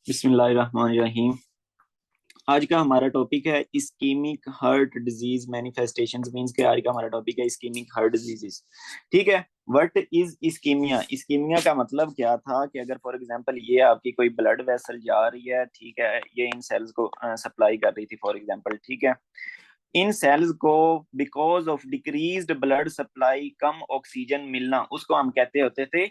बिस्मिल्लाहिर्रहमानिर्रहीम। आज का हमारा टॉपिक है ischaemic heart disease manifestations. Means के आज का हमारा टॉपिक है इस्कीमिक हार्ट डिजीजेस। ठीक है। What is ischemia? इस्कीमिया का मतलब क्या था कि अगर फॉर एग्जांपल ये आपकी कोई ब्लड वेसल जा रही है, ठीक है, ये इन सेल्स को सप्लाई कर रही थी फॉर एग्जांपल, ठीक है। इन सेल्स को because of decreased blood supply, come oxygen मिलना, उसको हम कहते होते थे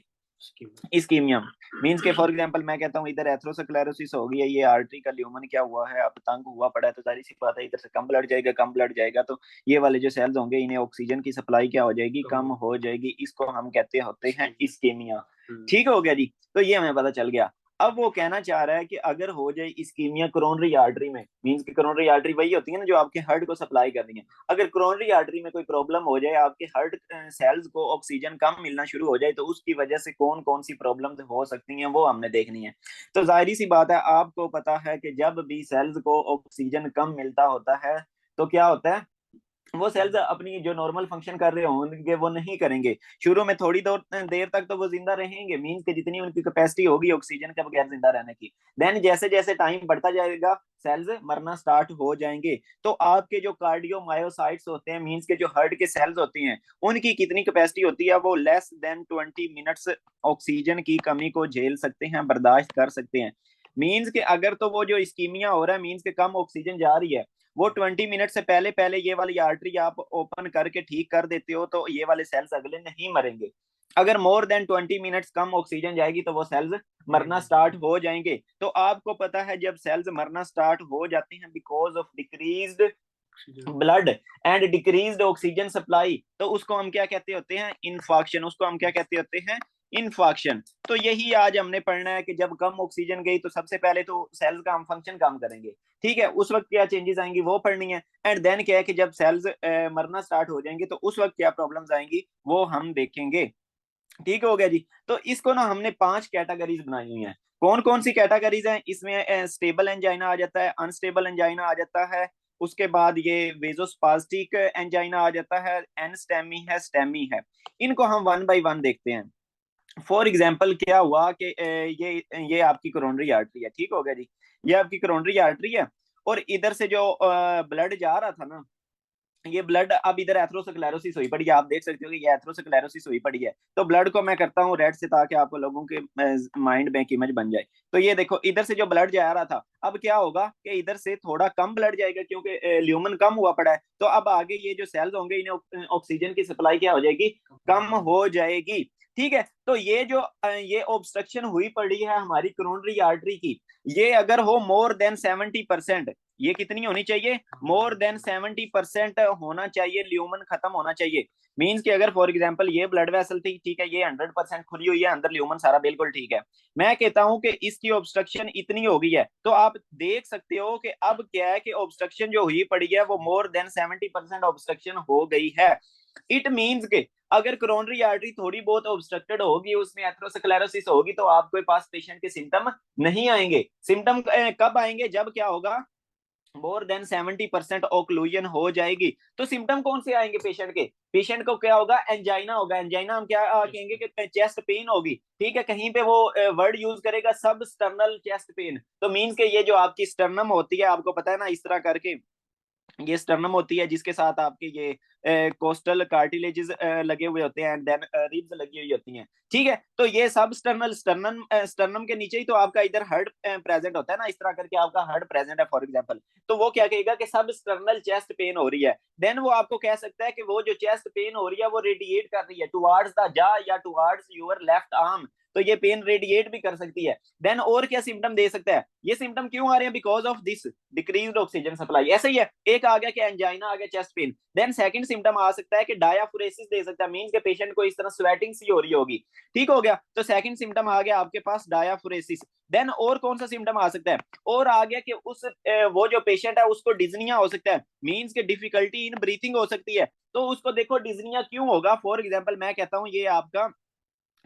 इस्कीमिया। मींस के फॉर एग्जांपल मैं कहता हूँ इधर एथरोस्क्लेरोसिस हो गई है, ये आर्टरी का ल्यूमन क्या हुआ है, अब तंग हुआ पड़ा है, तो जाहिर सी बात है इधर से कम ब्लड जाएगा, तो ये वाले जो सेल्स होंगे इन्हें ऑक्सीजन की सप्लाई क्या हो जाएगी, कम हो जाएगी। इसको हम कहते होते हैं इस्कीमिया। ठीक हो गया जी। तो ये हमें पता चल गया। अब वो कहना चाह रहा है कि अगर हो जाए इस्कीमिया कोरोनरी आर्टरी में, मींस की कोरोनरी आर्टरी वही होती है ना जो आपके हार्ट को सप्लाई कर रही है, अगर कोरोनरी आर्टरी में कोई प्रॉब्लम हो जाए, आपके हार्ट सेल्स को ऑक्सीजन कम मिलना शुरू हो जाए, तो उसकी वजह से कौन कौन सी प्रॉब्लम्स हो सकती हैं वो हमने देखनी है। तो जाहिर सी बात है, आपको पता है कि जब भी सेल्स को ऑक्सीजन कम मिलता होता है तो क्या होता है, वो सेल्स अपनी जो नॉर्मल फंक्शन कर रहे होंगे वो नहीं करेंगे। शुरू में थोड़ी देर तक तो वो जिंदा रहेंगे, मींस के जितनी उनकी कैपेसिटी होगी ऑक्सीजन के बगैर जिंदा रहने की। देन जैसे जैसे टाइम बढ़ता जाएगा सेल्स मरना स्टार्ट हो जाएंगे। तो आपके जो कार्डियोमायोसाइट्स होते हैं, मींस के जो हार्ट के सेल्स होती हैं, उनकी कितनी कैपेसिटी होती है, वो लेस देन 20 मिनट्स ऑक्सीजन की कमी को झेल सकते हैं, बर्दाश्त कर सकते हैं। मींस के अगर तो वो जो इस्कीमिया हो रहा है, मींस के कम ऑक्सीजन जा रही है, वो 20 मिनट से पहले पहले ये वाली आर्टरी आप ओपन करके ठीक कर देते हो, तो ये वाले सेल्स अगले नहीं मरेंगे। अगर more than 20 minutes come oxygen जाएगी तो वो सेल्स मरना स्टार्ट हो जाएंगे। तो आपको पता है जब सेल्स मरना स्टार्ट हो जाते हैं because of decreased blood and decreased oxygen supply, तो उसको हम क्या कहते होते हैं, इन्फॉक्शन। उसको हम क्या कहते होते हैं, इन्फॉक्शन। तो यही आज हमने पढ़ना है कि जब कम ऑक्सीजन गई तो सबसे पहले तो सेल्स का हम फंक्शन कम करेंगे, ठीक है, उस वक्त क्या चेंजेस आएंगी वो पढ़नी है। एंड देन क्या है कि जब सेल्स मरना स्टार्ट हो जाएंगे तो उस वक्त क्या प्रॉब्लम्स आएंगी वो हम देखेंगे। ठीक हो गया जी। तो इसको ना हमने 5 कैटेगरीज बनाई हुई हैं। कौन कौन सी कैटेगरीज हैं इसमें? स्टेबल एंजाइना आ जाता है, अनस्टेबल एंजाइना आ जाता है, उसके बाद ये वेजोस्पास्टिक एंजाइना आ जाता है, एनस्टेमी है, स्टेमी है। इनको हम वन बाय वन देखते हैं। फॉर एग्जाम्पल क्या हुआ कि ये आपकी कोरोनरी आर्टरी है, ठीक हो गया जी। ये आपकी कोरोनरी आर्टरी है, और इधर से जो ब्लड जा रहा था ना, ये ब्लड अब इधर एथरोस्क्लेरोसिस हुई पड़ी है, आप देख सकते हो कि ये एथरोस्क्लेरोसिस हुई पड़ी है। तो ब्लड को मैं करता हूँ रेड से ताकि आप लोगों के माइंड में एक इमेज बन जाए। तो ये देखो इधर से जो ब्लड जा रहा था, अब क्या होगा कि इधर से थोड़ा कम ब्लड जाएगा क्योंकि ल्यूमन कम हुआ पड़ा है। तो अब आगे ये जो सेल्स होंगे इन्हें ऑक्सीजन की सप्लाई क्या हो जाएगी, कम हो जाएगी। ठीक है। तो ये जो ये ऑब्स्ट्रक्शन हुई पड़ी है हमारी कोरोनरी आर्टरी की, ये अगर हो मोर देन 70%, ये कितनी होनी चाहिए, मोर देन 70% होना चाहिए, ल्यूमन खत्म होना चाहिए। मींस कि अगर फॉर एग्जांपल ये ब्लड वेसल थी, ठीक है, ये 100% खुली हुई है, अंदर ल्यूमन सारा बिल्कुल ठीक है, मैं कहता हूं कि इसकी ऑब्स्ट्रक्शन इतनी हो गई है, तो आप देख सकते हो कि अब क्या है कि ऑब्स्ट्रक्शन जो हुई पड़ी है वो मोर देन 70% ऑब्स्ट्रक्शन हो गई है। इट मींस के अगर कोरोनरी आर्टरी थोड़ी बहुत ऑब्स्ट्रक्टेड होगी, उसमें एथरोस्क्लेरोसिस होगी, तो आपके पास पेशेंट के सिम्टम नहीं आएंगे। सिम्टम कब आएंगे, जब क्या होगा, मोर देन 70% ओक्लूजन हो जाएगी। तो सिम्टम कौन से आएंगे पेशेंट के, पेशेंट को क्या होगा, एंजाइना होगा। एंजाइना हम क्या कहेंगे कि चेस्ट पेन होगी, ठीक है, कहीं पे वो वर्ड यूज करेगा सब स्टर्नल चेस्ट पेन। तो मीन्स के ये जो आपकी स्टर्नम होती है, आपको पता है ना, इस तरह करके ये स्टर्नम होती है जिसके साथ आपके ये कोस्टल कार्टिलेजेस लगे हुए होते हैं, एंड देन रिब्स लगी हुई होती हैं। ठीक है। तो ये सब स्टर्नल स्टर्नम स्टर्नम के नीचे ही तो आपका इधर हार्ट प्रेजेंट होता है ना, इस तरह करके आपका हार्ट प्रेजेंट है फॉर एग्जांपल। तो वो क्या कहेगा कि सब स्टर्नल चेस्ट पेन हो रही है। देन वो आपको कह सकता है कि वो जो चेस्ट पेन हो रही है वो रेडिएट कर रही है टुवार्ड्स द जा या टुवार्ड्स योर लेफ्ट आर्म, तो ये पेन रेडिएट भी कर सकती है। देन और क्या सिम्टम दे सकता है, ये सिम्टम क्यों आ रहे हैं, because of this decreased oxygen supply. ऐसे ही है, एक आ गया कि एंजाइना आ गया, chest pain. Then second symptom आ सकता है कि डायाफुरेसिस दे सकता है, मींस के पेशेंट को इस तरह स्वेटिंग सी हो रही होगी। ठीक हो गया। तो सेकंड सिम्टम आ गया आपके पास डायाफुरेसिस। देन और कौन सा सिम्टम आ सकता है, और आ गया कि उस वो जो पेशेंट है उसको डिजनिया हो सकता है, मींस के डिफिकल्टी इन ब्रीथिंग हो सकती है। तो उसको देखो डिजनिया क्यों होगा, फॉर एग्जाम्पल मैं कहता हूँ ये आपका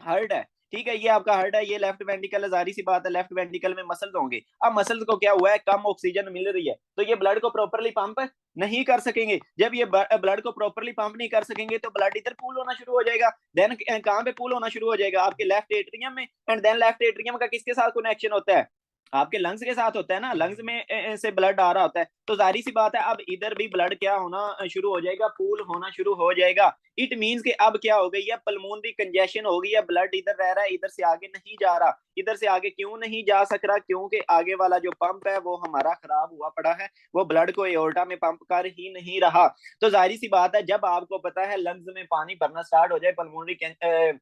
हार्ट है, ठीक है, ये आपका हार्ट है, ये लेफ्ट वेंट्रिकल है, जारी सी बात है लेफ्ट वेंट्रिकल में मसल्स होंगे। अब मसल्स को क्या हुआ है, कम ऑक्सीजन मिल रही है, तो ये ब्लड को प्रॉपरली पंप नहीं कर सकेंगे। जब ये ब्लड को प्रॉपरली पंप नहीं कर सकेंगे तो ब्लड इधर पूल होना शुरू हो जाएगा। देन कहां पे पूल होना शुरू हो जाएगा, आपके लेफ्ट एट्रियम में। एंड देन लेफ्ट एट्रियम का किसके साथ कनेक्शन होता है, आपके लंग्स के साथ होता है ना, लंग्स में से ब्लड आ रहा होता है, तो जाहिर सी बात है अब इधर भी ब्लड क्या होना शुरू हो जाएगा, पूल होना शुरू हो जाएगा। इट मींस कि अब क्या हो गई है, पल्मोनरी कंजेशन हो गई है, ब्लड इधर रह रहा है, इधर से आगे नहीं जा रहा। इधर से आगे क्यों नहीं जा सक रहा? क्योंकि आगे वाला जो पंप है वो हमारा खराब हुआ पड़ा है, वो ब्लड को एओर्टा में पंप कर ही नहीं रहा। तो जाहिर सी बात है जब आपको पता है लंग्स में पानी भरना स्टार्ट हो जाए, पल्मोनरी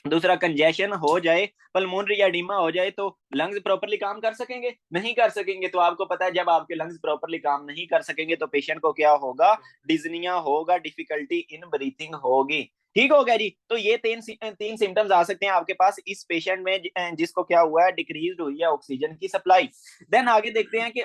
दूसरा कंजेशन हो जाए, पल्मोनरी या एडिमा हो जाए, तो लंग्स प्रॉपरली काम कर सकेंगे? नहीं कर सकेंगे। तो आपको पता है जब आपके लंग्स प्रॉपरली काम नहीं कर सकेंगे तो पेशेंट को क्या होगा? डिजनिया होगा, डिफिकल्टी इन ब्रीथिंग होगी। ठीक हो गया जी। तो ये तीन सिम्टम्स आ सकते हैं आपके पास इस पेशेंट में जिसको क्या हुआ है, डिक्रीज हुई है ऑक्सीजन की सप्लाई। देन आगे देखते हैं कि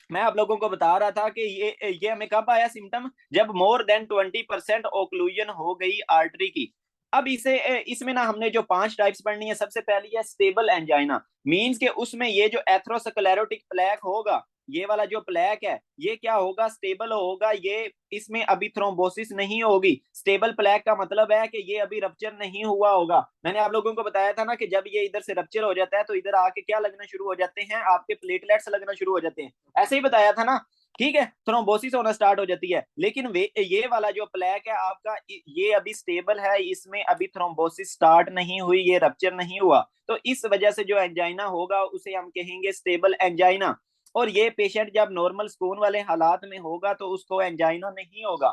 मैं आप लोगों को बता रहा था कि ये हमें कब आया सिम्टम, जब मोर देन 20% ओक्लूजन हो गई आर्टरी की। अब इसे इसमें ना हमने जो 5 टाइप्स पढ़नी है, सबसे पहली है स्टेबल एंजाइना। मींस के उसमें ये जो एथ्रोस्क्लेरोटिक प्लेक होगा, ये वाला जो प्लेक है ये क्या होगा? स्टेबल होगा, ये इसमें अभी थ्रोम्बोसिस नहीं होगी। स्टेबल प्लेक का मतलब है कि ये अभी रप्चर नहीं हुआ होगा। मैंने आप लोगों को बताया था ना कि जब ये इधर से रप्चर हो जाता है तो इधर आके क्या लगना शुरू हो जाते हैं? आपके प्लेटलेट्स लगना शुरू हो जाते हैं। ऐसे ही बताया था ना। ठीक है, थ्रोम्बोसिस होना स्टार्ट हो जाती है। लेकिन ये वाला जो प्लेक है आपका, ये अभी स्टेबल है, इसमें अभी थ्रोम्बोसिस स्टार्ट नहीं हुई, ये रप्चर नहीं हुआ। तो इस वजह से जो एंजाइना होगा उसे हम कहेंगे स्टेबल एंजाइना। और ये पेशेंट जब नॉर्मल स्कून वाले हालात में होगा तो उसको एंजाइना नहीं होगा।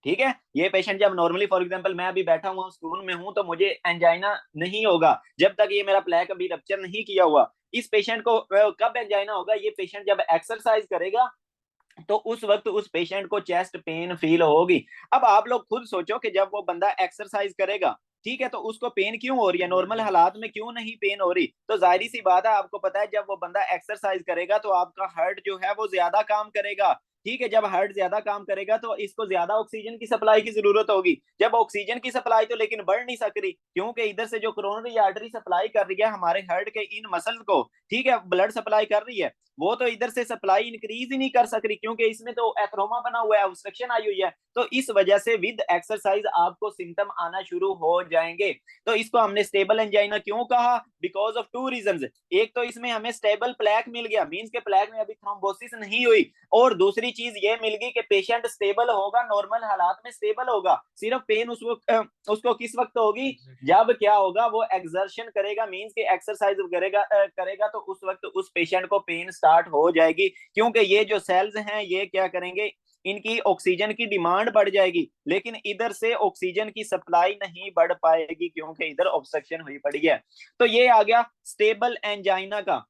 ठीक है, ये पेशेंट जब नॉर्मली, फॉर एग्जांपल मैं अभी बैठा हुआ स्कूल में हूं, तो मुझे एंजाइना नहीं होगा जब तक ये मेरा प्लेक अभी रप्चर नहीं किया हुआ। इस पेशेंट को कब एंजाइना होगा? ये पेशेंट जब एक्सरसाइज करेगा तो उस वक्त उस पेशेंट को चेस्ट पेन फील होगी। अब आप लोग खुद सोचो कि जब वो बंदा एक्सरसाइज करेगा, ठीक है, तो उसको पेन क्यों हो रही है? नॉर्मल हालात में क्यों नहीं पेन हो रही? तो जाहिर सी बात है, आपको पता है जब वो बंदा एक्सरसाइज करेगा तो आपका हार्ट जो है वो ज्यादा काम करेगा। ठीक है, जब हार्ट ज्यादा काम करेगा तो इसको ज्यादा ऑक्सीजन की सप्लाई की जरूरत होगी। जब ऑक्सीजन की सप्लाई तो लेकिन बढ़ नहीं सक रही, क्योंकि इधर से जो कोरोनरी आर्टरी सप्लाई कर रही है हमारे हार्ट के इन मसल्स को, ठीक है, ब्लड सप्लाई कर रही है, वो तो इधर से सप्लाई इंक्रीज ही नहीं कर सक रही, क्योंकि इसमें तो एथरोमा बना हुआ है, ऑब्स्ट्रक्शन आई हुई है। तो इस वजह से विद एक्सरसाइज आपको सिम्टम आना शुरू हो जाएंगे। तो इसको हमने स्टेबल एंजाइना क्यों कहा? Because of two reasons. एक तो इसमें हमें स्टेबल प्लेक मिल गया, मींस के प्लेक में अभी थ्रोम्बोसिस नहीं हुई। और दूसरी चीज ये मिल गई कि पेशेंट स्टेबल होगा, नॉर्मल हालात में स्टेबल होगा। सिर्फ पेन उसको किस वक्त होगी? जब क्या होगा, वो एक्सर्शन करेगा, मींस के एक्सरसाइज करेगा तो उस वक्त उस पेशेंट को पेन स्टार्ट हो जाएगी। क्योंकि ये जो सेल्स हैं ये क्या करेंगे? इनकी ऑक्सीजन की डिमांड बढ़ जाएगी, लेकिन इधर से ऑक्सीजन की सप्लाई नहीं बढ़ पाएगी क्योंकि इधर ऑब्स्ट्रक्शन हुई पड़ी है। तो ये आ गया स्टेबल एंजाइना का,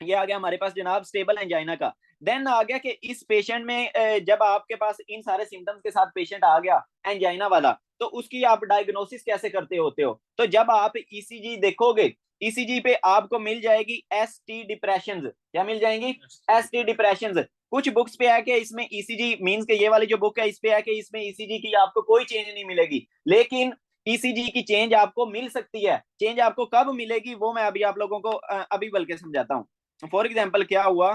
ये आ गया हमारे पास जनाब स्टेबल एंजाइना का। देन आ गया कि इस पेशेंट में जब आपके पास इन सारे सिम्टम्स के साथ पेशेंट आ गया एंजाइना वाला, तो उसकी आप डायग्नोसिस कैसे करते होते हो? तो जब आप ईसीजी देखोगे, ईसीजी पे आपको मिल जाएगी एस टी डिप्रेशन। क्या मिल जाएंगी? S T depression. कुछ बुक्स पे है कि इसमें ईसीजी मींस के, ये वाली जो बुक है इस पे है कि इसमें ईसीजी की आपको कोई चेंज नहीं मिलेगी, लेकिन ईसीजी की चेंज आपको मिल सकती है। चेंज आपको कब मिलेगी वो मैं अभी आप लोगों को अभी बल्कि समझाता हूँ। फॉर एग्जाम्पल क्या हुआ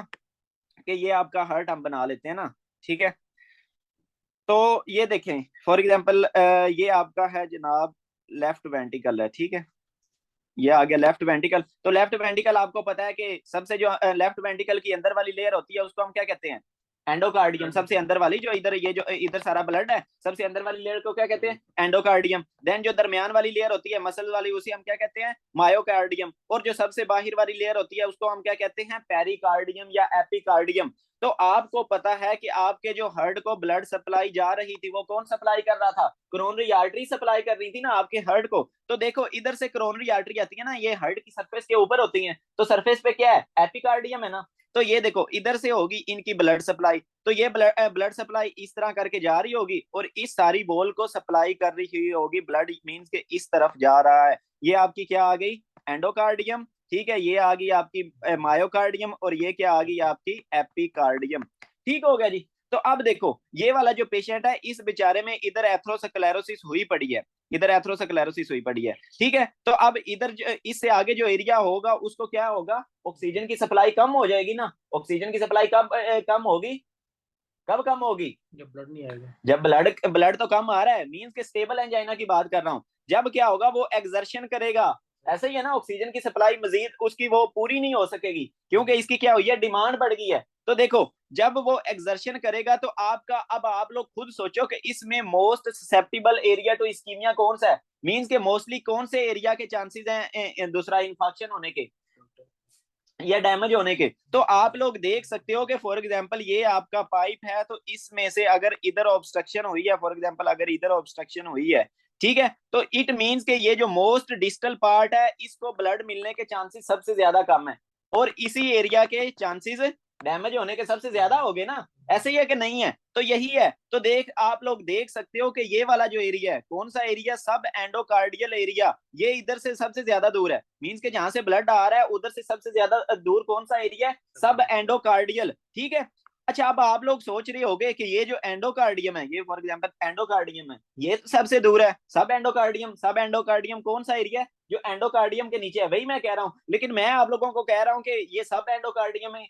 कि ये आपका हार्ट हम बना लेते हैं ना, ठीक है, तो ये देखें फॉर एग्जाम्पल ये आपका है जनाब लेफ्ट वेंटिकल है, ठीक है, ये आ गया लेफ्ट वेंटिकल। तो लेफ्ट वेंटिकल आपको पता है कि सबसे जो लेफ्ट वेंटिकल की अंदर वाली लेयर होती है उसको हम क्या कहते हैं? एंडोकार्डियम। सबसे अंदर वाली जो इधर, ये जो इधर सारा ब्लड है, सबसे अंदर वाली लेयर को क्या कहते हैं? एंडोकार्डियम। देन जो दरमियान वाली लेयर होती है मसल वाली, उसे हम क्या कहते हैं? मायोकार्डियम। और जो सबसे बाहर वाली लेयर होती है उसको हम क्या कहते हैं? पेरिकार्डियम या एपिकार्डियम। तो आपको पता है कि आपके जो हार्ट को ब्लड सप्लाई जा रही थी वो कौन सप्लाई कर रहा था? कोरोनरी आर्टरी सप्लाई कर रही थी ना आपके हार्ट को। तो देखो इधर से कोरोनरी आर्टरी आती है ना, ये हार्ट की सरफेस के ऊपर होती है, तो सरफेस पे क्या है? एपिकार्डियम है ना। तो ये देखो इधर से होगी इनकी ब्लड सप्लाई, तो ये ब्लड सप्लाई इस तरह करके जा रही होगी और इस सारी बॉल को सप्लाई कर रही होगी ब्लड, मींस के इस तरफ जा रहा है। ये आपकी क्या आ गई? एंडोकार्डियम। ठीक है, ये आ गई आपकी मायोकार्डियम और ये क्या आ गई? आपकी एपिकार्डियम। ठीक हो गया जी। तो अब देखो ये वाला जो पेशेंट है इस बेचारे में इधर एथ्रोस्क्लेरोसिस हुई पड़ी है, इधर एथ्रोस्क्लेरोसिस हुई पड़ी है। ठीक है, तो अब इधर इससे आगे जो एरिया होगा उसको क्या होगा? ऑक्सीजन की सप्लाई कम हो जाएगी ना। ऑक्सीजन की सप्लाई कब कम होगी? कब कम होगी? जब ब्लड नहीं आएगा। जब ब्लड ब्लड तो कम आ रहा है, मींस के स्टेबल एंजाइना की बात कर रहा हूं। जब क्या होगा? वो एक्सर्शन करेगा, ऐसा ही है ना, ऑक्सीजन की सप्लाई मजीद उसकी वो पूरी नहीं हो सकेगी, क्योंकि इसकी क्या हुई है, डिमांड बढ़ गई है। तो देखो, जब वो एक्सर्शन करेगा तो आपका, अब आप लोग खुद सोचो कि इसमें most susceptible area to ischaemia कौन सा है, मींस के मोस्टली कौन से एरिया के चांसेस हैं दूसरा इन्फेक्शन होने के या डैमेज होने के। तो आप लोग देख सकते हो कि फॉर एग्जांपल ये आपका पाइप है, तो इसमें से अगर इधर ऑब्स्ट्रक्शन हुई है, फॉर एग्जांपल अगर इधर ऑब्स्ट्रक्शन हुई है, ठीक है, तो इट मींस के ये जो मोस्ट डिस्टल पार्ट है इसको ब्लड मिलने के चांसेस सबसे ज्यादा कम है, और इसी एरिया के चांसेस डैमेज होने के सबसे ज्यादा हो गए ना। ऐसे ही है कि नहीं है? तो यही है। तो देख, आप लोग देख सकते हो कि ये वाला जो एरिया है, कौन सा एरिया, सब एंडोकार्डियल एरिया, ये इधर से सबसे ज्यादा दूर है, मींस के जहां से ब्लड आ रहा है उधर से सबसे ज्यादा दूर कौन सा एरिया है, सब एंडोकार्डियल। ठीक है। अच्छा, अब आप लोग सोच रहे होंगे कि ये जो एंडोकार्डियम है, ये फॉर एग्जांपल एंडोकार्डियम है, ये तो सबसे दूर है, सब एंडोकार्डियम, सब एंडोकार्डियम कौन सा एरिया है, जो एंडोकार्डियम के नीचे है, वही मैं कह रहा हूं। लेकिन मैं आप लोगों को कह रहा हूं कि ये सब एंडोकार्डियम है,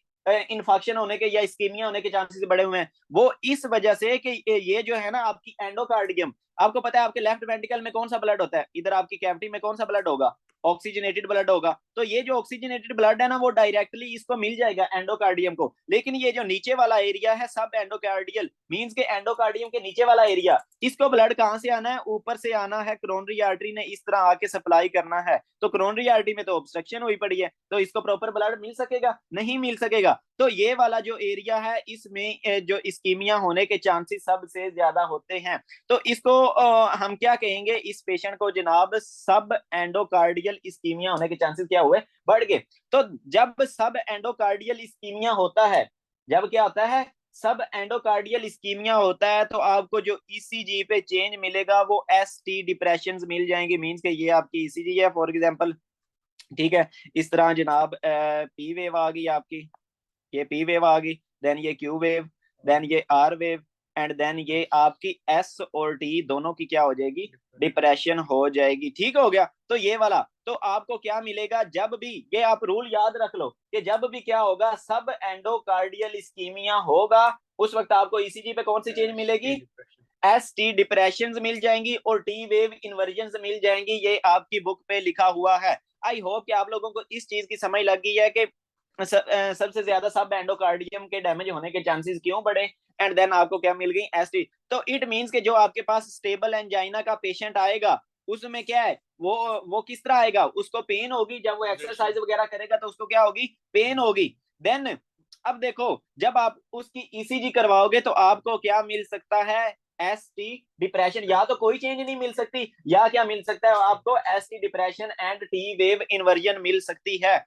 इन्फेक्शन होने के या स्कीमिया होने के चांसेस बढ़े हुए हैं। वो इस वजह से कि ये जो है ना आपकी एंडोकार्डियम, आपको पता है आपके लेफ्ट वेंट्रिकल में कौन सा ब्लड होता है, इधर आपकी कैविटी में कौन सा ब्लड होगा, ऑक्सीजनेटेड ब्लड होगा। तो ये जो ऑक्सीजनेटेड ब्लड है ना, वो डायरेक्टली इसको मिल जाएगा एंडोकार्डियम को। लेकिन ये जो नीचे वाला एरिया है सब एंडोकार्डियल, मींस के एंडोकार्डियम के नीचे वाला एरिया, इसको ब्लड कहां से आना है, ऊपर से आना है, क्रोनरी आर्टरी ने इस तरह आके सप्लाई करना है। तो क्रोनरी आर्टरी में तो ऑब्स्ट्रक्शन हुई पड़ी है, तो इसको प्रॉपर ब्लड मिल सकेगा, नहीं मिल सकेगा। तो ये वाला जो एरिया है इसमें जो इस्कीमिया होने के चांसेस सबसे ज्यादा होते हैं। तो इसको हम क्या कहेंगे, इस पेशेंट को जनाब सब एंडोकार्डियल इस्कीमिया होने के चांसेस क्या हुए, बढ़ गए। तो जब सब एंडोकार्डियल इस्कीमिया होता है, जब क्या होता है, सब एंडोकार्डियल इस्कीमिया होता है, तो आपको जो ईसीजी पे चेंज मिलेगा वो एसटी डिप्रेशन मिल जाएंगे, मींस के ये आपकी ईसीजी है फॉर एग्जांपल। ठीक है। इस तरह जनाब पी वेव आ गई आपकी, ये पी वेव आ गई, देन ये क्यू वेव, देन ये आर वेव, एंड देन ये आपकी एस और टी दोनों की क्या हो जाएगी, डिप्रेशन हो जाएगी। ठीक हो गया। तो ये वाला, तो आपको क्या मिलेगा, जब भी, ये आप रूल याद रख लो कि जब भी क्या होगा, सब एंडोकार्डियल इस्कीमिया होगा, उस वक्त आपको ईसीजी पे कौन सी चेंज मिलेगी, एस टी डिप्रेशन मिल जाएंगी और टी वेव इन्वर्जन मिल जाएंगी। ये आपकी बुक पे लिखा हुआ है। आई होप कि आप लोगों को इस चीज की समझ लग गई है कि सबसे ज्यादा सब एंडोकार्डियम के डैमेज होने के चांसेस क्यों बढ़े, एंड देन आपको क्या मिल गई, एसटी। तो इट मींस के जो आपके पास स्टेबल एंजाइना का पेशेंट आएगा, उसमें क्या है, वो किस तरह आएगा, उसको पेन होगी, जब वो एक्सरसाइज वगैरह करेगा तो उसको क्या होगी, पेन होगी। देन अब देखो, जब आप उसकी ईसीजी करवाओगे तो आपको क्या मिल सकता है, एस टी डिप्रेशन, या तो कोई चेंज नहीं मिल सकती, या क्या मिल सकता है आपको, S T depression and T wave inversion मिल सकती है।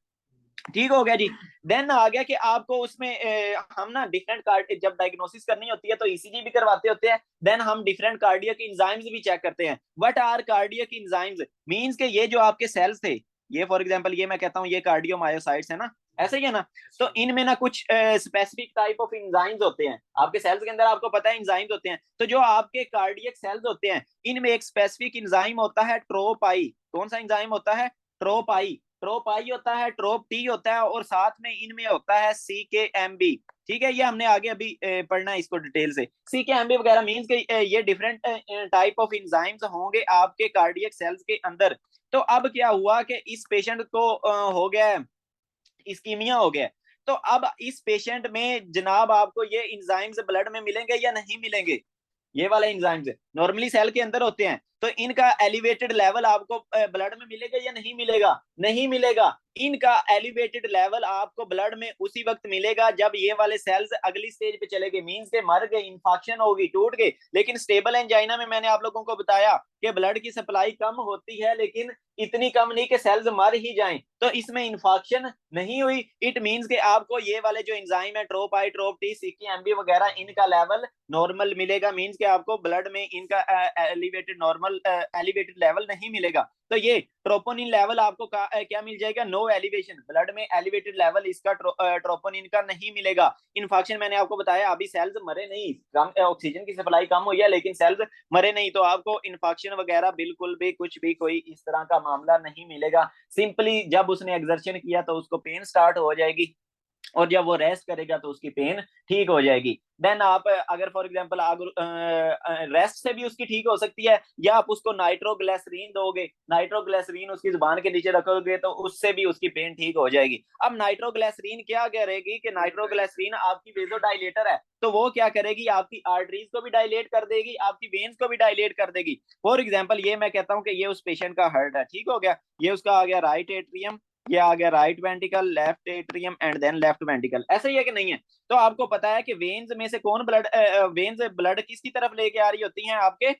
ठीक हो गया जी। देन आ गया कि आपको उसमें हम ना डिफरेंट कार्ड, जब डायग्नोसिस करनी होती है तो ईसीजी भी करवाते होते हैं, देन हम डिफरेंट कार्डियक इंजाइम्स भी चेक करते हैं। What are cardiac enzymes, means के ये जो आपके सेल्स थे, ये फॉर एग्जांपल ये मैं कहता हूँ ये कार्डियोमायोसाइट्स है ना, ऐसे ही है ना, तो इनमें ना कुछ स्पेसिफिक टाइप ऑफ इंजाइम्स होते हैं आपके सेल्स के अंदर, आपको पता है इंजाइम्स होते हैं। तो जो आपके कार्डियक सेल्स होते हैं, इनमें एक स्पेसिफिक इंजाइम होता है ट्रोपाई। कौन सा इंजाइम होता है, ट्रोपाई। ट्रोप आई होता है, ट्रोप टी होता है, और साथ में इनमें होता है सी के एम बी। ठीक है, ये हमने आगे अभी पढ़ना है इसको डिटेल से। सी के एम बी वगैरह मीन्स के ये डिफरेंट टाइप ऑफ इंजाइम्स होंगे आपके कार्डियक सेल्स के अंदर। तो अब क्या हुआ कि इस पेशेंट को हो गया है, इस्कीमिया हो गया। तो अब इस पेशेंट में जनाब आपको ये इंजाइम्स ब्लड में मिलेंगे या नहीं मिलेंगे, ये वाले इंजाइम्स नॉर्मली सेल के अंदर होते हैं, तो इनका एलिवेटेड लेवल आपको ब्लड में मिलेगा या नहीं मिलेगा, नहीं मिलेगा। इनका एलिवेटेड लेवल आपको ब्लड में उसी वक्त मिलेगा जब ये वाले सेल्स अगली स्टेज पे चले गए, मींस के मर गए, इंफेक्शन होगी, टूट गए। लेकिन स्टेबल एंजाइना में मैंने आप लोगों को बताया कि ब्लड की सप्लाई कम होती है, लेकिन इतनी कम नहीं कि सेल्स मर ही जाएं, तो इसमें इंफेक्शन नहीं हुई। इट मींस के आपको ये वाले जो एंजाइम है, ट्रोप आई, ट्रोप टी, सीकी एमबी वगैरह, इनका लेवल नॉर्मल मिलेगा, मींस के आपको ब्लड में इनका एलिवेटेड नॉर्मल एलिवेटेड लेवल नहीं मिलेगा। तो ये ट्रोपोनिन लेवल आपको क्या मिल जाएगा, नो एलिवेशन, ब्लड में एलिवेटेड लेवल इसका ट्रोपोनिन का नहीं मिलेगा। इन्फेक्शन मैंने आपको बताया, अभी सेल्स मरे नहीं, कम ऑक्सीजन की सप्लाई कम हुई है लेकिन सेल्स मरे नहीं, तो आपको इन्फेक्शन वगैरह बिल्कुल भी कुछ भी कोई इस तरह का मामला नहीं मिलेगा। सिंपली जब उसने एक्सर्शन किया तो उसको पेन स्टार्ट हो जाएगी, और जब वो रेस्ट करेगा तो उसकी पेन ठीक हो जाएगी। देन आप अगर फॉर एग्जांपल रेस्ट से भी उसकी ठीक हो सकती है, या आप उसको नाइट्रोग्लिसरीन दोगे, नाइट्रोग्लिसरीन उसकी जुबान के नीचे रखोगे तो उससे भी उसकी पेन ठीक हो जाएगी। अब नाइट्रोग्लिसरीन क्या करेगी कि नाइट्रोग्लिसरीन आपकी वेजोडाइलेटर है, तो वो क्या करेगी, आपकी आर्टरीज को भी डायलेट कर देगी, आपकी वेन्स को भी डायलेट कर देगी। फॉर एग्जाम्पल ये मैं कहता हूँ कि ये उस पेशेंट का हार्ट है, ठीक हो गया, ये उसका आ गया राइट एट्रियम, ये आ गया right ventricle, left atrium and then left ventricle, ऐसा ही है कि नहीं है। तो आपको पता है कि वेन्स में से कौन ब्लड, वेन्स ब्लड किसकी तरफ लेके आ रही होती हैं, आपके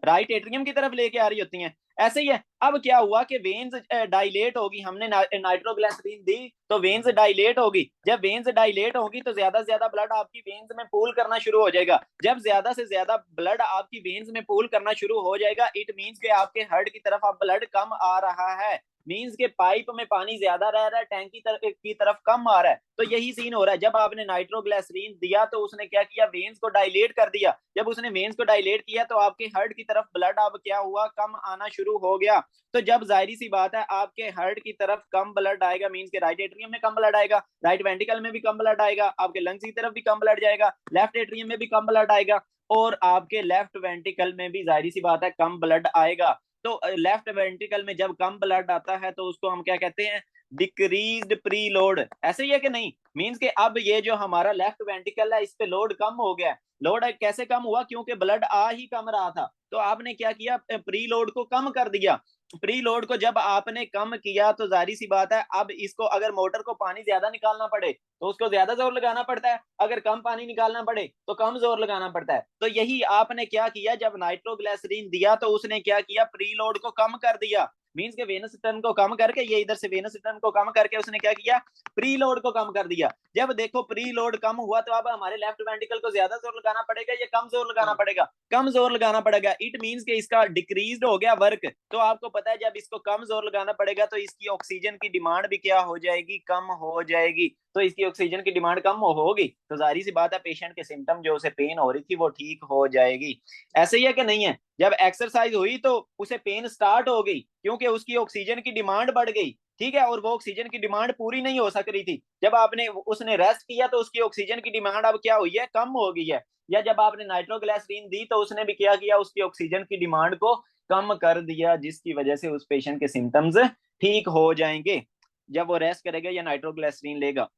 राइट एट्रियम की तरफ लेके आ रही होती हैं, ऐसे ही है। अब क्या हुआ कि वेन्स डायलेट होगी, हमने नाइट्रोग्लिसरीन दी तो वेन्स डायलेट होगी, जब वेन्स डायलेट होगी तो ज्यादा से ज्यादा ब्लड आपकी वेन्स में पूल करना शुरू हो जाएगा। जब ज्यादा से ज्यादा ब्लड आपकी वेन्स में पूल करना शुरू हो जाएगा, इट मीन्स के आपके हार्ट की तरफ अब ब्लड कम आ रहा है, मीन्स के पाइप में पानी ज्यादा रह रहा है, टैंक की तरफ कम आ रहा है। तो यही सीन हो रहा है, जब आपने नाइट्रोग्लिसरीन दिया तो उसने क्या किया, वेन्स को डायलेट कर दिया, जब उसने वेन्स को डायलेट किया तो आपके हार्ट की तरफ ब्लड अब क्या हुआ, कम आना शुरू हो गया। तो जब जाहिर सी बात है आपके हार्ट की तरफ कम ब्लड आएगा, मीन्स के राइट एट्रियम में कम ब्लड आएगा, राइट वेंट्रिकल में भी कम ब्लड आएगा, आपके लंग्स की तरफ भी कम ब्लड जाएगा, लेफ्ट एट्रियम में भी कम ब्लड आएगा, और आपके लेफ्ट वेंट्रिकल में भी जाहिर सी बात है कम ब्लड आएगा। तो लेफ्ट वेंट्रिकल में जब कम ब्लड आता है तो उसको हम क्या कहते हैं, डिक्रीज्ड प्री लोड, ऐसे ही है कि नहीं। मींस के अब ये जो हमारा लेफ्ट वेंट्रिकल है इस पे लोड कम हो गया। लोड कैसे कम हुआ, क्योंकि ब्लड आ ही कम रहा था, तो आपने क्या किया, प्री लोड को कम कर दिया। प्री लोड को जब आपने कम किया तो जारी सी बात है अब इसको अगर मोटर को पानी ज्यादा निकालना पड़े तो उसको ज्यादा जोर लगाना पड़ता है, अगर कम पानी निकालना पड़े तो कम जोर लगाना पड़ता है। तो यही आपने क्या किया, जब नाइट्रोग्लिसरीन दिया तो उसने क्या किया, प्री लोड को कम कर दिया, मींस के वेनस टर्न को कम करके, ये इधर से वेनस टर्न को कम करके उसने क्या किया, प्री लोड को कम कर दिया। जब देखो प्री लोड कम हुआ तो अब हमारे लेफ्ट वेंट्रिकल को ज्यादा जोर लगाना पड़ेगा या कम जोर लगाना पड़ेगा, कम जोर लगाना पड़ेगा। इट मींस के इसका डिक्रीज हो गया वर्क। तो आपको पता है जब इसको कम जोर लगाना पड़ेगा तो इसकी ऑक्सीजन की डिमांड भी क्या हो जाएगी, कम हो जाएगी। तो इसकी ऑक्सीजन की डिमांड कम होगी तो जाहिर सी बात है पेशेंट के सिम्टम जो उसे पेन हो रही थी वो ठीक हो जाएगी। ऐसे ही है कि नहीं है, जब एक्सरसाइज हुई तो उसे पेन स्टार्ट हो गई क्योंकि उसकी ऑक्सीजन की डिमांड बढ़ गई, ठीक है, और वो ऑक्सीजन की डिमांड पूरी नहीं हो सक रही थी। जब आपने उसने रेस्ट किया तो उसकी ऑक्सीजन की डिमांड अब क्या हुई है, कम हो गई है। या जब आपने नाइट्रोग्लिसरीन दी तो उसने भी क्या किया, उसकी ऑक्सीजन की डिमांड को कम कर दिया, जिसकी वजह से उस पेशेंट के सिम्टम्स ठीक हो जाएंगे जब वो रेस्ट करेगा या नाइट्रोग्लिसरीन लेगा।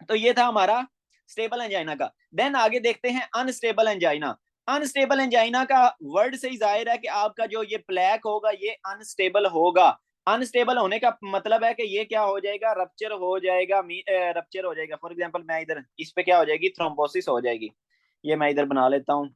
तो ये था हमारा स्टेबल एंजाइना का। देन आगे देखते हैं अनस्टेबल एंजाइना। अनस्टेबल एंजाइना का वर्ड से ही जाहिर है कि आपका जो ये प्लेक होगा ये अनस्टेबल होगा। अनस्टेबल होने का मतलब है कि ये क्या हो जाएगा, रप्चर हो जाएगा, रप्चर हो जाएगा। फॉर एग्जांपल मैं इधर इस पे क्या हो जाएगी, थ्रोम्बोसिस हो जाएगी। ये मैं इधर बना लेता हूँ।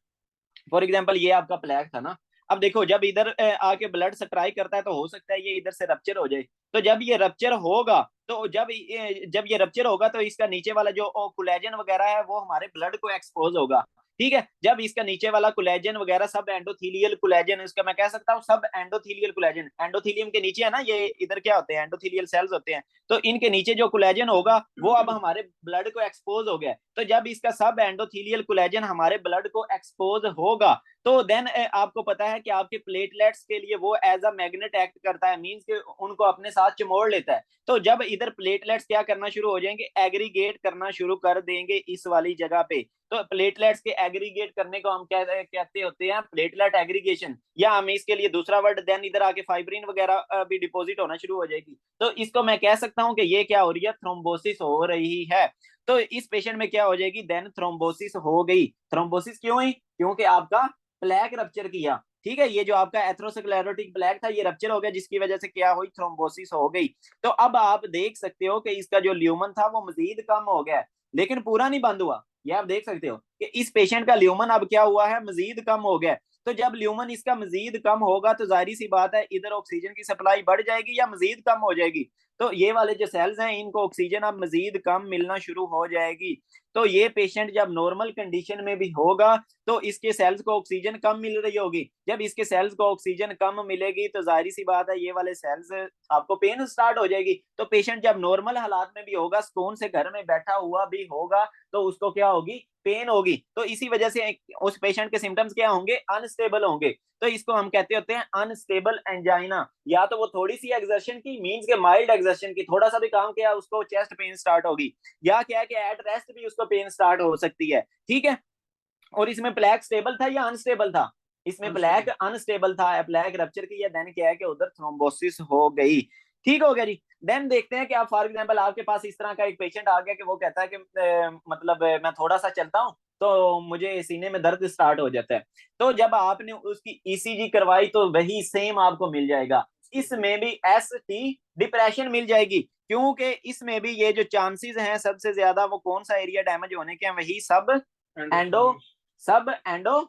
फॉर एग्जाम्पल ये आपका प्लेग था ना, अब देखो जब इधर आके ब्लड स्ट्राइक करता है तो हो सकता है ये इधर से रप्चर हो जाए। तो जब ये रप्चर होगा तो जब ये रप्चर होगा तो इसका नीचे वाला जो कोलेजन वगैरह है वो हमारे ब्लड को एक्सपोज होगा, ठीक है। जब इसका नीचे वाला कोलेजन वगैरह सब एंडोथीलियल कोलेजन, इसका मैं कह सकता हूँ सब एंडोथीलियल कोलेजन, एंडोथीलियम के नीचे है ना, ये इधर क्या होते हैं, एंडोथीलियल सेल्स होते हैं। तो इनके नीचे जो कोलेजन होगा वो अब हमारे ब्लड को एक्सपोज हो गया। तो जब इसका सब एंडोथीलियल कोलेजन हमारे ब्लड को एक्सपोज होगा तो देन आपको पता है कि आपके प्लेटलेट्स के लिए वो एज अ मैग्नेट एक्ट करता है, मींस के उनको अपने साथ चिमोड़ लेता है। तो जब इधर प्लेटलेट्स क्या करना शुरू हो जाएंगे, एग्रीगेट करना शुरू कर देंगे इस वाली जगह पे। तो प्लेटलेट्स के एग्रीगेट करने को हम कहते होते हैं प्लेटलेट एग्रीगेशन, या हम इसके लिए दूसरा वर्ड देन इधर आके फाइब्रिन वगैरह भी डिपॉजिट होना शुरू हो जाएगी। तो इसको मैं कह सकता हूं कि ये क्या हो रही है, थ्रोम्बोसिस हो रही है। तो इस पेशेंट में क्या हो जाएगी, देन थ्रोम्बोसिस हो गई। थ्रोम्बोसिस क्यों हुई, क्योंकि आपका प्लेग रप्चर किया, ठीक है। ये जो आपका एथ्रोस्क्लेरोटिक प्लेग था ये रप्चर हो गया, जिसकी वजह से क्या हुई, थ्रोम्बोसिस हो गई। तो अब आप देख सकते हो कि इसका जो ल्यूमन था वो मजीद कम हो गया, लेकिन पूरा नहीं बंद हुआ। ये आप देख सकते हो कि इस पेशेंट का ल्यूमन अब क्या हुआ है, मजीद कम हो गया। तो जब ल्यूमन इसका मजीद कम होगा तो जाहिर सी बात है इधर ऑक्सीजन की सप्लाई बढ़ जाएगी या मजीद कम हो जाएगी। तो ये वाले जो सेल्स हैं इनको ऑक्सीजन अब मजीद कम मिलना शुरू हो जाएगी। तो ये पेशेंट जब नॉर्मल कंडीशन में भी होगा तो इसके सेल्स को ऑक्सीजन कम मिल रही होगी। जब इसके सेल्स को ऑक्सीजन कम मिलेगी तो जाहिर सी बात है ये वाले सेल्स आपको पेन स्टार्ट हो जाएगी। तो पेशेंट जब नॉर्मल हालात में भी होगा, सुकून से घर में बैठा हुआ भी होगा, तो उसको क्या होगी, पेन होगी। तो इसी वजह से उस पेशेंट के सिम्टम्स क्या होंगे, अनस्टेबल होंगे। तो इसको हम कहते होते हैं अनस्टेबल एंजाइना। या तो वो थोड़ी सी एक्सर्शन की, मींस के माइल्ड एक्सर्शन की, थोड़ा सा भी काम किया उसको चेस्ट पेन स्टार्ट होगी, या क्या है कि एट रेस्ट भी उसको पेन स्टार्ट हो सकती है। ठीक है, और इसमें प्लेग स्टेबल था या अनस्टेबल था? इसमें प्लेग अनस्टेबल था, प्लेग रप्चर की, या देन क्या है कि उधर थ्रोम्बोसिस हो गई। ठीक हो गया जी। देन देखते हैं कि आप फॉर एग्जांपल आपके पास इस तरह का एक पेशेंट आ गया कि वो कहता है कि मतलब मैं थोड़ा सा चलता हूँ तो मुझे सीने में दर्द स्टार्ट हो जाता है। तो जब आपने उसकी ईसीजी करवाई तो वही सेम आपको मिल जाएगा, इसमें भी एस टी डिप्रेशन मिल जाएगी, क्योंकि इसमें भी ये जो चांसेस हैं सबसे ज्यादा वो कौन सा एरिया डैमेज होने के हैं, वही सब एंडो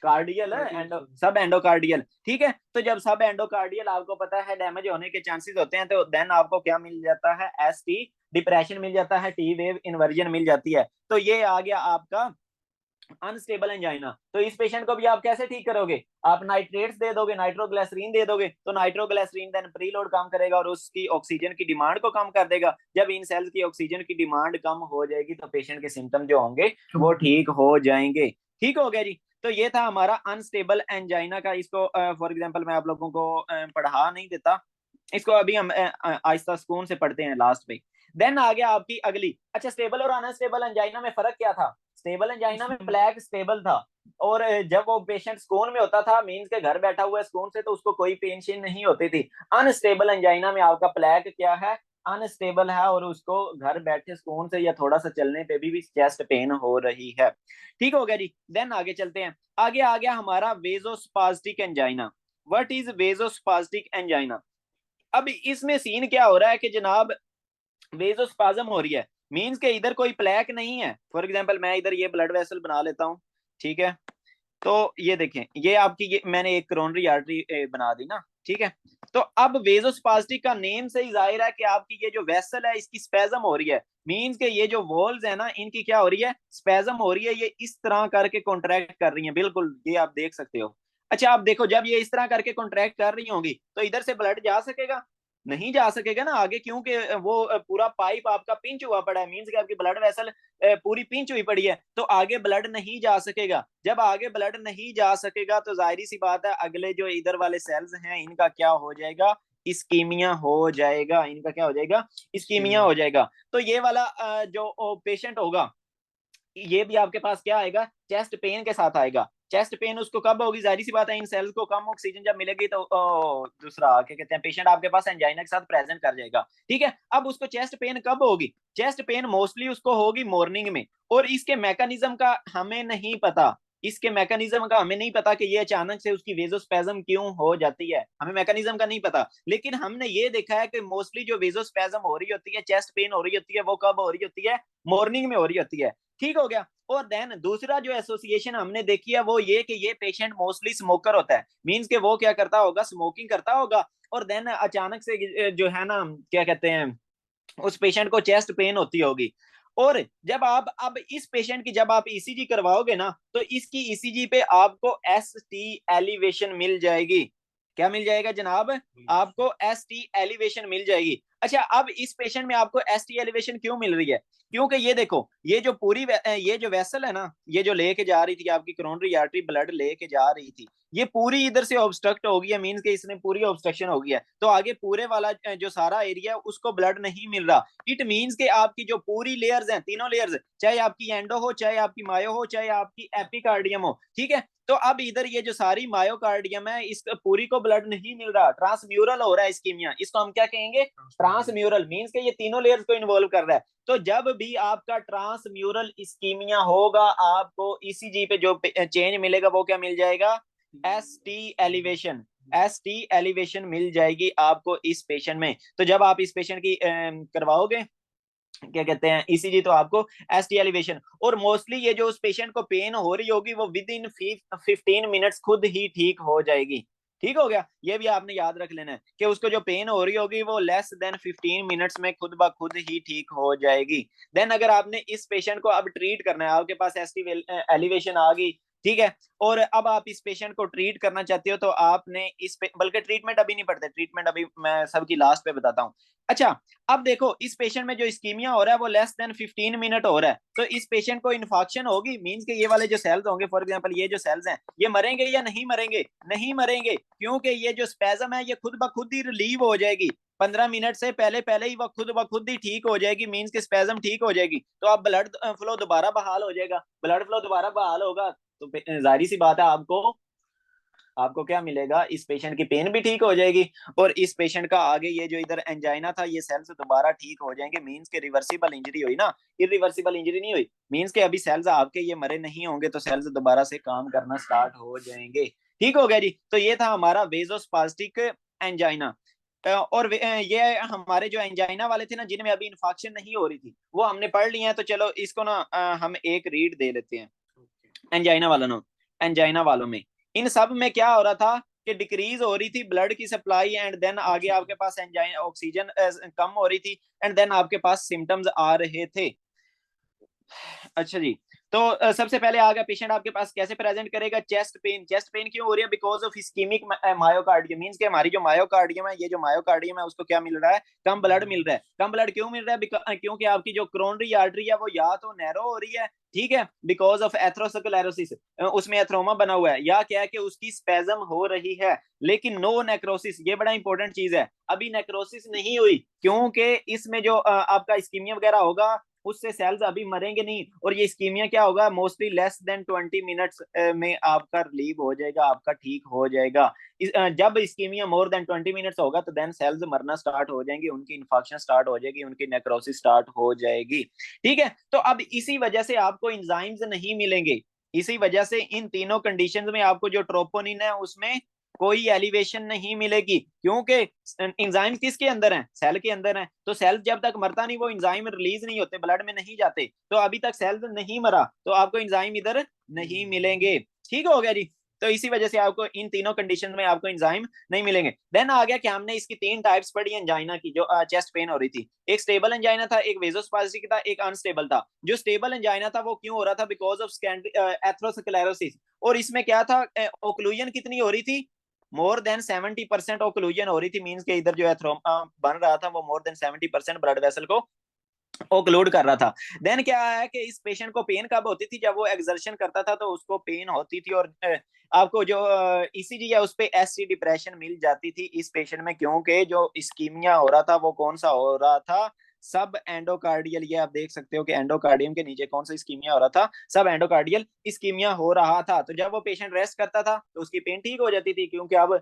कार्डियल है, सब एंडोकार्डियल। ठीक है, तो जब सब एंडोकार्डियल आपको पता है डैमेज होने के चांसेस होते हैं, तो देन आपको क्या मिल जाता है, एस टी डिप्रेशन मिल जाता है, टी वेव इन्वर्जन मिल जाती है। तो ये आ गया आपका अनस्टेबल एंजाइना। तो इस पेशेंट को भी आप कैसे ठीक करोगे, आप नाइट्रेट्स दे दोगे, नाइट्रोग्लिसरीन दे दोगे, तो नाइट्रोग्लिसरीन देन प्रीलोड काम करेगा और उसकी ऑक्सीजन की डिमांड को कम कर देगा। जब इन सेल्स की ऑक्सीजन की डिमांड कम हो जाएगी तो पेशेंट के सिम्टम जो होंगे वो ठीक हो जाएंगे। ठीक हो गया जी। तो ये था हमारा अनस्टेबल एंजाइना का। इसको फॉर एग्जाम्पल मैं आप लोगों को पढ़ा नहीं देता, इसको अभी हम आहिस्ता सुकून से पढ़ते हैं लास्ट में। देन आ गया आपकी अगली, अच्छा स्टेबल और अनस्टेबल एंजाइना में फर्क क्या था? स्टेबल एंजाइना में प्लेग स्टेबल था, और जब वो पेशेंट सुकून में होता था, मीन्स के घर बैठा हुआ है सुकून से, तो उसको कोई पेंशन नहीं होती थी। अनस्टेबल एंजाइना में आपका प्लेग क्या है, अनस्टेबल है, और उसको घर बैठे सुकून से या थोड़ा सा चलने पे भी चेस्ट पेन हो रही है। ठीक हो गया जी। देन आगे चलते हैं, आगे आ गया हमारा vasospastic angina. What is vasospastic angina? अब इसमें सीन क्या हो रहा है कि जनाब वेजोस्पाज्म हो रही है, मींस के इधर कोई प्लेक नहीं है। फॉर एग्जांपल मैं इधर ये ब्लड वेसल बना लेता हूँ, ठीक है, तो ये देखें, ये आपकी ये मैंने एक कोरोनरी आर्टरी बना दी ना, ठीक है। तो अब वेजोस्पास्टिक का नेम से ही जाहिर है कि आपकी ये जो वेसल है इसकी स्पेजम हो रही है, मींस के ये जो वॉल्स है ना इनकी क्या हो रही है, स्पेजम हो रही है, ये इस तरह करके कॉन्ट्रैक्ट कर रही है, बिल्कुल ये आप देख सकते हो। अच्छा आप देखो, जब ये इस तरह करके कॉन्ट्रैक्ट कर रही होंगी तो इधर से ब्लड जा सकेगा? नहीं जा सकेगा ना आगे, क्योंकि वो पूरा पाइप आपका पिंच हुआ पड़ा है, मींस कि आपकी ब्लड वेसल पूरी पिंच हुई पड़ी है, तो आगे ब्लड नहीं जा सकेगा। जब आगे ब्लड नहीं जा सकेगा तो जाहिर सी बात है अगले जो इधर वाले सेल्स हैं इनका क्या हो जाएगा, इस्कीमिया हो जाएगा। इनका क्या हो जाएगा, इस्कीमिया हो जाएगा। तो ये वाला जो पेशेंट होगा ये भी आपके पास क्या आएगा, चेस्ट पेन के साथ आएगा। चेस्ट पेन उसको कब होगी, जाहिर सी बात है इन सेल्स को कम ऑक्सीजन जब मिलेगी तो दूसरा क्या कहते हैं, पेशेंट आपके पास एंजाइना के साथ प्रेजेंट कर जाएगा। ठीक है, अब उसको चेस्ट पेन कब होगी, चेस्ट पेन मोस्टली उसको होगी मॉर्निंग में, और इसके मैकेनिज्म का हमें नहीं पता, इसके मैकेनिज्म का हमें नहीं पता कि ये अचानक से उसकी वेजोस्पैज्म क्यों हो जाती है, हमें मैकेनिज्म का नहीं पता। लेकिन हमने ये देखा है कि मोस्टली जो वेजोस्पैज्म हो रही होती है, चेस्ट पेन हो रही होती है, वो कब हो रही होती है, मॉर्निंग में हो रही होती है। ठीक हो गया। और देन दूसरा जो एसोसिएशन हमने देखी है वो ये कि ये पेशेंट मोस्टली स्मोकर होता है, मींस के वो क्या करता होगा, स्मोकिंग करता होगा, और देन अचानक से जो है ना क्या कहते हैं, उस पेशेंट को चेस्ट पेन होती होगी। और जब आप अब इस पेशेंट की जब आप ईसीजी करवाओगे ना तो इसकी ईसीजी पे आपको एस टी एलिवेशन मिल जाएगी। क्या मिल जाएगा जनाब, आपको एस टी एलिवेशन मिल जाएगी। अच्छा अब इस पेशेंट में आपको एस टी एलिवेशन क्यों मिल रही है, क्योंकि ये देखो ये जो पूरी ये जो वेसल है ना, ये जो लेके जा रही थी आपकी कोरोनरी आर्टरी ब्लड लेके जा रही थी, ये पूरी इधर से ऑब्स्ट्रक्ट हो गई है, मींस के इसने पूरी ऑब्स्ट्रक्शन हो गई है, तो आगे पूरे वाला जो सारा एरिया है उसको ब्लड नहीं मिल रहा। इट मींस के आपकी जो पूरी लेयर्स हैं, तीनों लेयर्स, चाहे आपकी एंडो हो, चाहे आपकी मायो हो, चाहे आपकी एपिकार्डियम हो, ठीक है, तो अब इधर ये जो सारी मायोकार्डियम है इस पूरी को ब्लड नहीं मिल रहा, ट्रांसम्यूरल हो रहा है इस्कीमिया, इसको हम क्या कहेंगे, ट्रांसम्यूरल, मींस के ये तीनों लेयर्स को इन्वॉल्व कर रहा है। तो जब भी आपका ट्रांसम्यूरल इस्कीमिया होगा आपको ईसीजी पे जो चेंज मिलेगा वो क्या मिल जाएगा, S T elevation, S T elevation मिल जाएगी आपको इस पेशेंट में। तो जब आप इस पेशेंट की करवाओगे क्या कहते हैं ईसीजी, तो आपको एस टी एलिवेशन, और मोस्टली ये जो उस पेशेंट को पेन हो रही होगी वो विद इन 15 मिनट्स खुद ही ठीक हो जाएगी। ठीक हो गया, ये भी आपने याद रख लेना है कि उसको जो पेन हो रही होगी वो लेस देन 15 मिनट्स में खुद ब खुद ही ठीक हो जाएगी। देन अगर आपने इस पेशेंट को अब ट्रीट करना है, आपके पास एस टी एलिवेशन आ गई, ठीक है, और अब आप इस पेशेंट को ट्रीट करना चाहते हो तो आपने बल्कि ट्रीटमेंट अभी नहीं पड़ते, ट्रीटमेंट अभी मैं सबकी लास्ट पे बताता हूँ। अच्छा अब देखो इस पेशेंट में जो इस्कीमिया हो रहा है वो लेस देन 15 मिनट हो रहा है, तो इस पेशेंट को इन्फेक्शन होगी, मींस के ये वाले जो सेल्स होंगे, फॉर एग्जांपल ये जो सेल्स हैं ये मरेंगे या नहीं मरेंगे, नहीं मरेंगे, क्योंकि ये जो स्पेजम है ये खुद ब खुद ही रिलीव हो जाएगी। 15 मिनट से पहले पहले ही वो खुद ही ठीक हो जाएगी, मीन्स के स्पेजम ठीक हो जाएगी, तो अब ब्लड फ्लो दोबारा बहाल हो जाएगा। ब्लड फ्लो दोबारा बहाल होगा तो जाहिर सी बात है आपको आपको क्या मिलेगा, इस पेशेंट की पेन भी ठीक हो जाएगी, और इस पेशेंट का आगे ये जो इधर एंजाइना था ये सेल्स दोबारा ठीक हो जाएंगे, मीन्स के रिवर्सिबल इंजरी हुई ना, इरिवर्सिबल इंजरी नहीं हुई, मीन्स के अभी सेल्स आपके ये मरे नहीं होंगे, तो सेल्स दोबारा से काम करना स्टार्ट हो जाएंगे। ठीक हो गया जी। तो ये था हमारा वेजोस्पास्टिक एंजाइना। और ये हमारे जो एंजाइना वाले थे ना, जिनमें अभी इन्फेक्शन नहीं हो रही थी, वो हमने पढ़ लिए हैं, तो चलो इसको ना हम एक रीड दे लेते हैं। एंजाइना वालों में इन सब में क्या हो रहा था कि डिक्रीज हो रही थी ब्लड की सप्लाई, एंड देन आगे आपके पास एंजाइन ऑक्सीजन कम हो रही थी, एंड देन आपके पास सिम्टम्स आ रहे थे। अच्छा जी। तो सबसे पहले आ गया पेशेंट आपके पास कैसे प्रेजेंट करेगा, चेस्ट पेन। चेस्ट पेन क्यों हो रही है, because of ischaemic myocardium, means कि हमारी जो मायोकार्डियम है, ये जो मायोकार्डियम है उसको क्या मिल रहा है, कम ब्लड मिल रहा है। कम ब्लड क्यों मिल रहा है, क्योंकि आपकी जो क्रोनरी आर्टरी है वो या तो नैरो हो रही है, ठीक है, बिकॉज ऑफ एथ्रोस्क्लेरोसिस, उसमें एथ्रोमा बना हुआ है, या क्या है कि उसकी स्पेजम हो रही है, लेकिन नो नेक्रोसिस। ये बड़ा इंपॉर्टेंट चीज है, अभी नेक्रोसिस नहीं हुई, क्योंकि इसमें जो आपका इस्कीमिया वगैरह होगा उससे सेल्स अभी मरेंगे नहीं, और ये स्कीमिया क्या होगा, मोस्टली लेस देन 20 मिनट्स में आपका रिलीव हो जाएगा, आपका ठीक हो जाएगा। जब स्कीमिया मोर देन 20 मिनट्स होगा तो देन सेल्स मरना स्टार्ट हो जाएंगी, उनकी इन्फेक्शन स्टार्ट हो जाएगी, उनकी नेक्रोसिस स्टार्ट हो जाएगी। ठीक है, तो अब इसी वजह से आपको इंजाइम्स नहीं मिलेंगे, इसी वजह से इन तीनों कंडीशंस में आपको जो ट्रोपोनिन है उसमें कोई एलिवेशन नहीं मिलेगी, क्योंकि इंजाइम किसके अंदर है, सेल के अंदर है, तो सेल जब तक मरता नहीं वो इंजाइम रिलीज नहीं होते, ब्लड में नहीं जाते, तो अभी तक सेल नहीं मरा, तो आपको इंजाइम इधर नहीं मिलेंगे। ठीक हो गया जी। तो इसी वजह से आपको इन तीनों कंडीशन में आपको इंजाइम नहीं मिलेंगे। देन आ गया कि हमने इसकी 3 टाइप्स पढ़ी एंजाइना की, जो चेस्ट पेन हो रही थी। एक स्टेबल एंजाइना था, एक वेजोस्पास्टिक था, एक अनस्टेबल था। जो स्टेबल एंजाइना था वो क्यों हो रहा था, बिकॉज ऑफ एथ्रोस्क्लेरोसिस। और इसमें क्या था, ओक्लूजन कितनी हो रही थी, मोर देन 70% ओक्लूजन हो रही थी, मींस के इधर जो एथ्रोमा बन रहा था वो मोर देन 70% ब्लड वेसल को ओकलोड कर रहा था। देन क्या है कि इस पेशेंट को पेन कब होती थी, जब वो एक्सर्शन करता था तो उसको पेन होती थी, और आपको जो ईसीजी है उस पे एसटी डिप्रेशन मिल जाती थी इस पेशेंट में, क्योंकि जो इस्कीमिया हो रहा था वो कौन सा हो रहा था, सब एंडोकार्डियल। ये आप देख सकते हो कि एंडोकार्डियम के नीचे कौन सा इस्कीमिया हो रहा था, सब एंडोकार्डियल इस्कीमिया हो रहा था। तो जब वो पेशेंट रेस्ट करता था तो उसकी पेन ठीक हो जाती थी, क्योंकि अब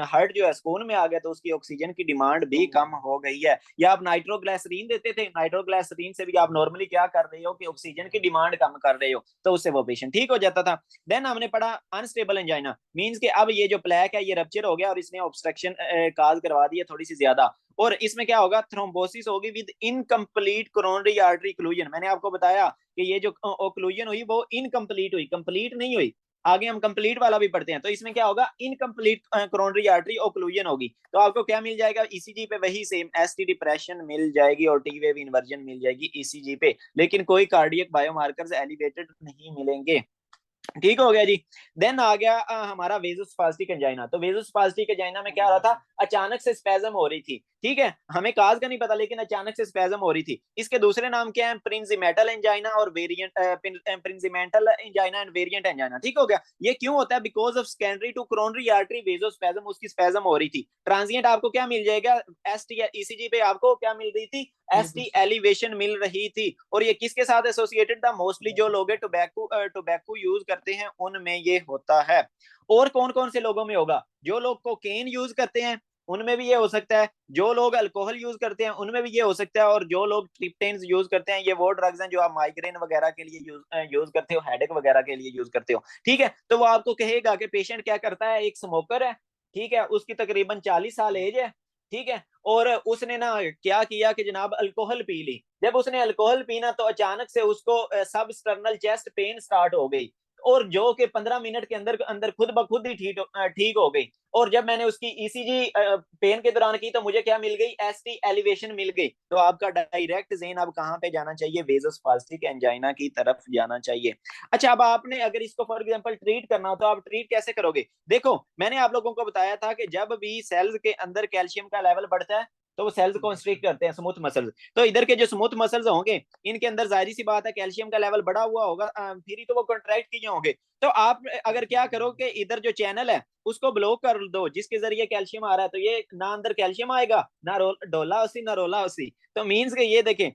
हार्ट जो है स्पून में आ गया, तो उसकी ऑक्सीजन की डिमांड भी कम हो गई है। या आप नाइट्रोग्लिसरीन देते थे, नाइट्रोग्लिसरीन से भी आप नॉर्मली क्या कर रहे हो कि ऑक्सीजन की डिमांड कम कर रहे हो, तो उससे वो पेशेंट ठीक हो जाता था। देन हमने पढ़ा अनस्टेबल एंजाइना, मींस के अब ये जो प्लैक है ये रप्चर हो गया और इसने ऑब्स्ट्रक्शन काज करवा दी है थोड़ी सी ज्यादा, और इसमें क्या होगा, थ्रोम्बोसिस होगी विद इनकम्प्लीट कोरोनरी आर्टरी क्लूजन। मैंने आपको बताया कि ये जो ओक्लूजन हुई वो इनकम्प्लीट हुई, कंप्लीट नहीं हुई। आगे हम कंप्लीट वाला भी पढ़ते हैं, तो इसमें क्या होगा, इनकम्प्लीट कोरोनरी आर्टरी ओक्लूजन होगी, तो आपको क्या मिल जाएगा, ईसीजी पे वही सेम एसटी डिप्रेशन मिल जाएगी और टी वेव इन्वर्जन मिल जाएगी ईसीजी पे, लेकिन कोई कार्डियक बायोमार्कर्स एलिवेटेड नहीं मिलेंगे। ठीक हो गया जी। देन आ गया हमारा वेजोस्पास्टिक एंजाइना। तो वेजोस्पास्टिक एंजाइना में क्या हो रहा था, अचानक से स्पेजम हो रही थी, ठीक है, हमें काज का नहीं पता, लेकिन अचानक से स्पेजम हो रही थी। इसके दूसरे नाम क्या है, प्रिंजिमेटल एंजाइना और variant, Prinzmetal angina and variant angina. ठीक हो गया। ये क्यों होता है, because of secondary to coronary artery vasospasm, उसकी स्पेजम हो रही थी। ट्रांजिएंट आपको क्या मिल जाएगा, एसटी ईसीजी पे आपको क्या मिल रही थी, एसटी एलिवेशन मिल रही थी। और ये किसके साथ एसोसिएटेड था, मोस्टली जो लोग टोबैको यूज करते हैं उनमें ये होता है। और कौन कौन से लोगों में होगा, जो लोग कोकेन यूज करते हैं उनमें भी ये हो सकता है, जो लोग अल्कोहल यूज करते हैं उनमें भी ये हो सकता है, और जो लोग ट्रिप्टेन्स यूज करते हैं, ये वो ड्रग्स हैं जो आप माइग्रेन वगैरह के लिए यूज करते हो, हेडेक वगैरह के लिए यूज करते हो। ठीक है, तो वो आपको कहेगा कि पेशेंट क्या करता है, एक स्मोकर है, ठीक है, उसकी तकरीबन 40 साल एज है, ठीक है, और उसने ना क्या किया कि जनाब अल्कोहल पी ली। जब उसने अल्कोहल पीना तो अचानक से उसको सब स्टर्नल चेस्ट पेन स्टार्ट हो गई, और जो कि 15 मिनट के अंदर अंदर खुद ब खुद ही ठीक हो गई। और जब मैंने उसकी ईसीजी पेन के दौरान की तो मुझे क्या मिल गई, एसटी एलिवेशन मिल गई। तो आपका डायरेक्ट जेन अब कहाँ पे जाना चाहिए, वेजोस्पास्टिक एंजाइना की तरफ जाना चाहिए। अच्छा, अब आपने अगर इसको फॉर एग्जांपल ट्रीट करना हो तो आप ट्रीट कैसे करोगे। देखो, मैंने आप लोगों को बताया था कि जब भी सेल्स के अंदर कैल्शियम का लेवल बढ़ता है तो वो सेल्स कॉन्स्ट्रिक्ट करते हैं, स्मूथ मसल्स। तो इधर के जो स्मूथ मसल्स होंगे इनके अंदर जाहिर सी बात है कैल्शियम का लेवल बढ़ा हुआ होगा, फिर ही तो वो कॉन्ट्रैक्ट किए होंगे। तो आप अगर क्या करो कि इधर जो चैनल है उसको ब्लॉक कर दो जिसके जरिए कैल्शियम आ रहा है, तो ये ना अंदर कैल्शियम आएगा, ना डोला उसी ना रोला उसी। तो मीन्स के ये देखें,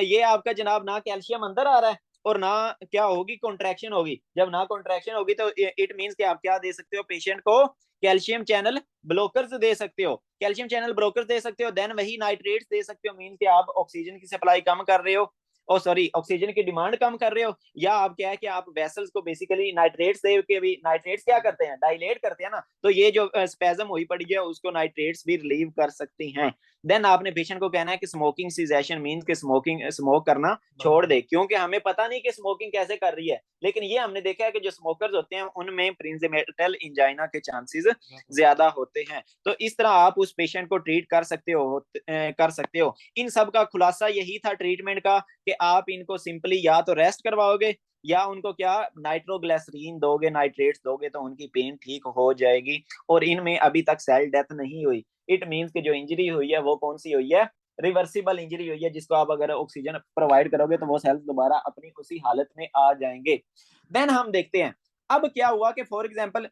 ये आपका जनाब ना कैल्शियम अंदर आ रहा है और ना क्या होगी, कॉन्ट्रैक्शन होगी। जब ना कॉन्ट्रैक्शन होगी तो इट मीन्स कि आप क्या दे सकते हो पेशेंट को, कैल्शियम चैनल ब्लोकर्स दे सकते हो, कैल्शियम चैनल ब्लोकर्स दे सकते हो। देन वही नाइट्रेट्स दे सकते हो, मीन्स कि आप ऑक्सीजन की सप्लाई कम कर रहे हो, ओ सॉरी ऑक्सीजन की डिमांड कम कर रहे हो। या आप क्या है कि आप वेसल्स को बेसिकली नाइट्रेट्स दे के भी, नाइट्रेट्स क्या करते हैं, डायलेट करते हैं ना, तो ये जो स्पेजम हुई पड़ी है उसको नाइट्रेट्स भी रिलीव कर सकती हैं। देन आपने पेशेंट को कहना है कि स्मोकिंग सीजेशन मीन्स कि स्मोकिंग, स्मोक करना छोड़ दे, क्योंकि हमें पता नहीं कि स्मोकिंग कैसे कर रही है, लेकिन ये हमने देखा है कि जो स्मोकर्स होते हैं उनमें प्रिंजिमेटल इंजाइना के चांसेस ज्यादा होते हैं। तो इस तरह आप उस पेशेंट को ट्रीट कर सकते हो, कर सकते हो। इन सब का खुलासा यही था ट्रीटमेंट का, कि आप इनको सिंपली या तो रेस्ट करवाओगे या उनको क्या नाइट्रोग्लिसरीन दोगे, नाइट्रेट्स दोगे, तो उनकी पेन ठीक हो जाएगी। और इनमें अभी तक सेल डेथ नहीं हुई। इट मीन्स कि जो इंजरी हुई है वो कौन सी हुई है, रिवर्सिबल इंजरी हुई है, जिसको आप अगर ऑक्सीजन प्रोवाइड करोगे तो वो सेल्स दोबारा अपनी उसी हालत में आ जाएंगे। देन हम देखते हैं अब क्या हुआ कि फॉर एग्जांपल